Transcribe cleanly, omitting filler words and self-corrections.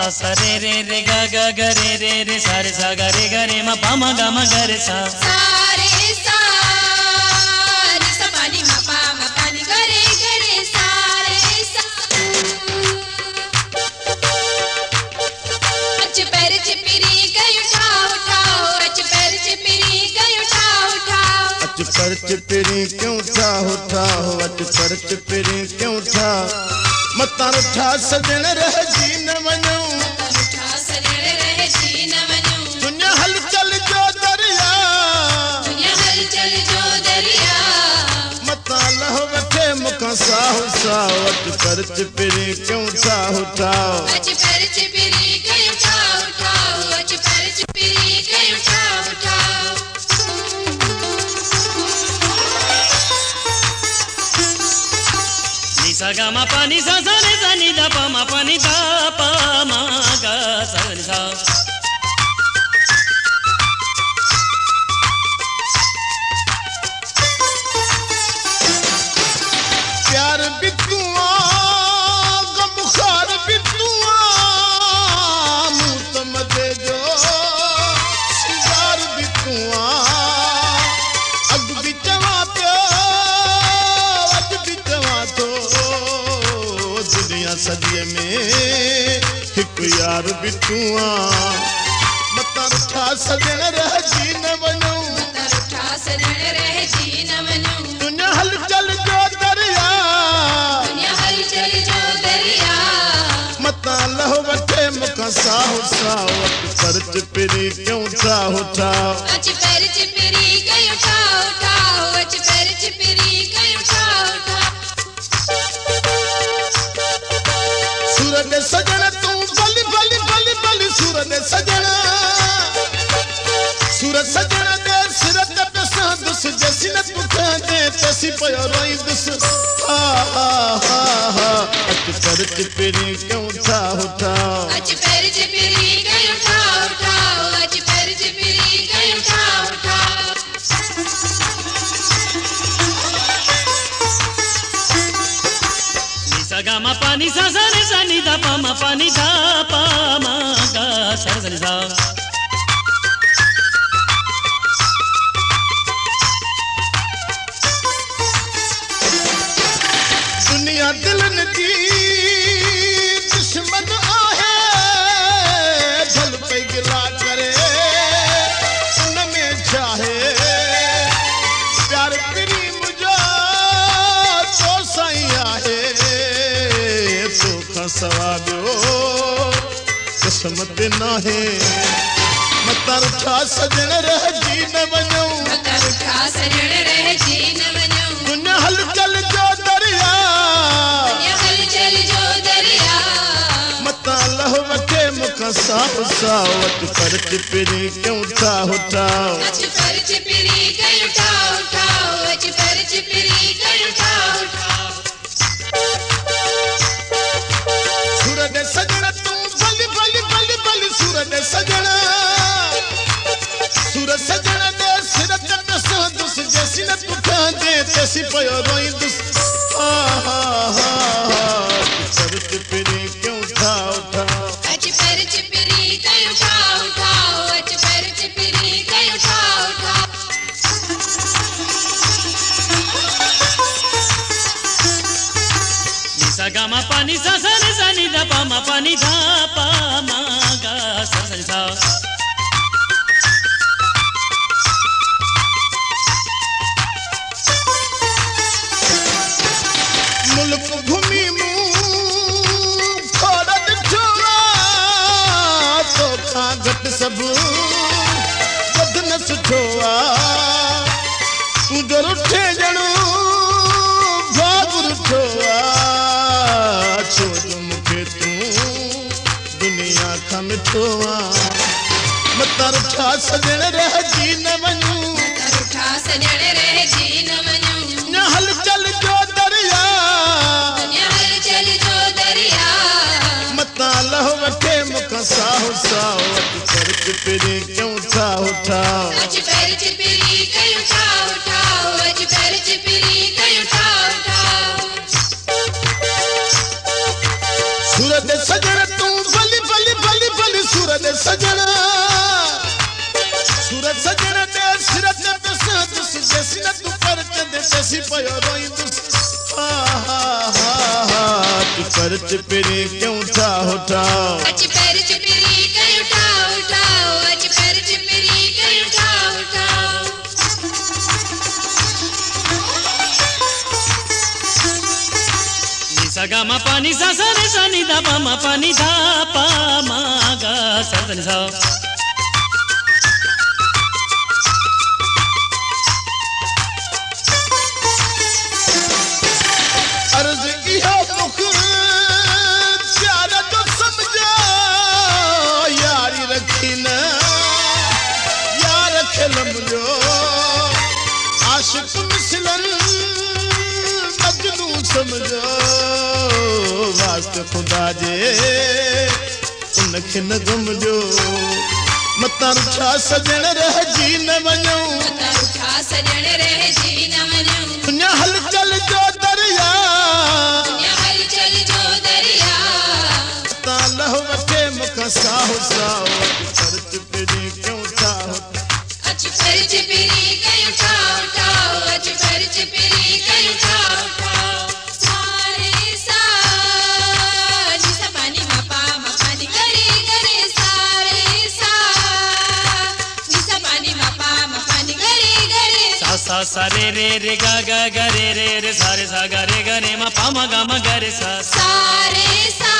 सा सा रे रे गा गा गा रे रे सा रे सा गा रे मा पा मा गा मा गा रे सा रे सा रे सा पा नी मा पा नी गा रे सा रे सा अच पैर चिपरी गई उठाओ उठाओ अच पैर चिपरी गई उठाओ उठाओ अच पैर चिपरी क्यों उठाओ उठाओ अच पैर चिपरी क्यों उठाओ मतां उठा सजण रह जी न वञूं उठा सजण रह जी न वञूं दुनिया हलचल जो दरिया दुनिया हलचल जो दरिया मतां लह वठे मुखां साहु साहु अच पैर चिपरी क्यों उठाओ उठाओ अच पैर चिपरी गई उठाओ उठाओ अच पैर चिपरी गई उठाओ उठाओ सा गा मा पा नी सा सा रे सा नी दा पा मा पा नी दा पा मा गा सा रे सा प्यार भी तुआ गम खार भी तुआ मुँह तो मदे जो सिंगार भी तुआ अग भी चवा पियो अज भी चवा तो दुनिया सॼे में हिकु यार भी तुआ मतां उठा सजण रह जी न वञूं उठा सजण रह जी न वञूं दुनिया हलचल जो दरिया दुनिया हलचल जो दरिया मतां लह वठे मुखां साहु साहु अच पैर चिपरी क्यों उठाओ उठाओ अच पैर चिपरी गई उठाओ उठाओ अच पैर चिपरी गई उठाओ उठाओ सूरज सजण तू बलि बलि बलि बलि सूरज सजण सूरज सजण दे सिर ते पिसां दुस जैसी न पुठियां दे तैसी पयो रोईंदुस हा हा हा हा अच पैर चिपरी क्यों उठाओ उठाओ अच पैर चिपरी गई उठाओ उठाओ अच पैर चिपरी गई उठाओ उठाओ सा गा मा पा नी सा सा रे सा नी दा पा मा पा नी दा पा मा गा सा रे सा दुनिया दिलन जी दुश्मन आहे भल पे गिला करे उनमें चाहे प्यार प्री मुझो तो साईं आहे तोखां सवा ॿियो क़िस्मत नाहे मतां उठा सजण रह जी न वञूं मतां उठा सजण रह जी न वञूं दुनिया हलचल जो दरिया दुनिया हलचल जो दरिया मतां लह वठे मुखां साहु साहु अच पैर चिपरी क्यों उठाओ उठाओ अच पैर चिपरी गई उठाओ उठाओ अच पैर चिपरी गई उठाओ उठाओ सूरज सजण तू बलि बलि बलि बलि सूरज सजण सूरज सजण दे सिर ते पिसां दुस जैसी न पुठियां दे तैसी पयो रोईंदुस हा हा हा हा पैर चिपरी क्यों उठाओ उठाओ अच पैर चिपरी गई उठाओ उठाओ अच पैर चिपरी गई उठाओ उठाओ सा गा मा पा नी सा सा रे सा नी दा पा मा पा नी दा पा मा गा सा रे सा मुल्क घुमी मूं खोड़ ॾिठो आहे तोखां घटि सभु वध न सुठो आहे तूं जो रुठे ॼणो भाग रुठो आहे छो जो मूंखे तूं दुनिया खां मिठो आहे मतां उठा सजण रह जी न वञूं मतां उठा सजण रह जी न वञूं न हलचल जो दरिया दुनिया हलचल जो दरिया मतां लह वठे मुखां साहु साहु अच पैर चिपरी क्यों उठाओ उठाओ अच पैर चिपरी गई उठाओ उठाओ अच पैर चिपरी गई उठाओ उठाओ सूरज सजण तू बलि बलि पयो रोईंदुसि हा हा हा हा तू कर चिपरी क्यों ठाहो ठाहो अच पैर चिपरी कयूं ठाहो ठाहो अच पैर चिपरी कयूं ठाहो ठाहो सा गा मा पा नि सा सा रे सा नि दा पा मा पा नि धा पा मा गा सा धा नि सा अर्ज इहो मुख प्यार जो समझो यारी रखी न यार खेलम जो आशिक मिसलन मजनू समझो वास्ते खुदा जे उनखे न गुमजो मतां रुठा सजण रहिजी न वञो मतां रुठा सजण रहिजी न वञो दुनिया हलचल जो दरिया दुनिया हलचल जो दरिया ता लह वठे मुख साहो साहो कर चिपरी क्यों ठाहो अच पैर चिपरी कयूं ठाहो ठाहो अच पैर चिपरी कयूं ठाहो ठाहो सारे सा नि सा पा नि मा पा नि गरे गरे सारे सा नि सा पा नि मा पा नि गरे गरे सा सा सा रे रे रे गा गा गा रे रे रे सा रे सा गा रे मा पा मा गा मा गा रे सा सारे सा